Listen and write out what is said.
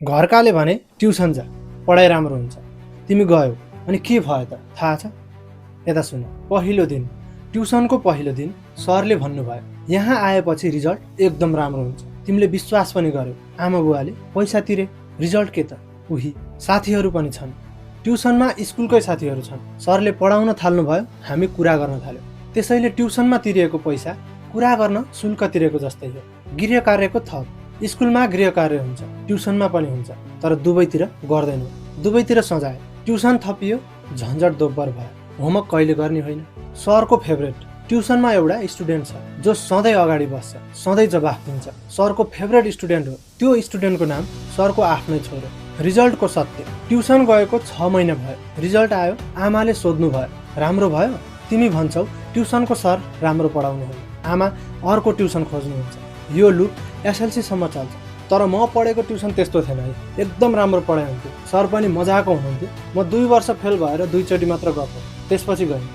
घरकाले भने ट्युसन जा, पढाइ राम्रो हुन्छ। तिमी गयौ अनि के भयो त थाहा छ? यता सुन, पहिलो दिन ट्युसनको पहिलो दिन सरले भन्नुभयो, यहाँ आएपछि रिजल्ट एकदम राम्रो हुन्छ। तिमीले विश्वास पनि गर्यौ। आमा बुवाले पैसा तिरे, रिजल्ट के त? उही साथीहरू पनि छन्। ट्युसनमा स्कुलकै साथीहरू छन्। सरले पढाउन थाल्नुभयो, हामी कुरा गर्न थाल्यौँ। त्यसैले ट्युसनमा तिरेको पैसा कुरा गर्न शुल्क तिरेको जस्तै हो। गृह कार्यको थप। स्कुलमा गृह कार्य हुन्छ, ट्युसनमा पनि हुन्छ, तर दुवैतिर गर्दैनौँ। दुवैतिर सजाय। ट्युसन थपियो, झन्झट दोब्बर भयो। होमवर्क कहिले गर्ने होइन। सरको फेभरेट। ट्युसनमा एउटा स्टुडेन्ट छ जो सधैँ अगाडि बस्छ, सधैँ जवाफ दिन्छ। सरको फेभरेट स्टुडेन्ट हो। त्यो स्टुडेन्टको नाम सरको आफ्नै छोरो। रिजल्टको सत्य। ट्युसन गएको 6 महिना भयो, रिजल्ट आयो। आमाले सोध्नु भयो, राम्रो भयो? तिमी भन्छौ ट्युसनको सर राम्रो पढाउनुहुन्छ। आमा अर्को ट्युसन खोज्नुहुन्छ। यो लुप एसएलसीसम्म चल्छ। तर म पढेको ट्युसन त्यस्तो थिएन है। एकदम राम्रो पढाइ हुन्थ्यो। सर पनि मजाको हुनुहुन्थ्यो। म 2 वर्ष फेल भएर 2 चोटि मात्र गएको, त्यसपछि गएँ।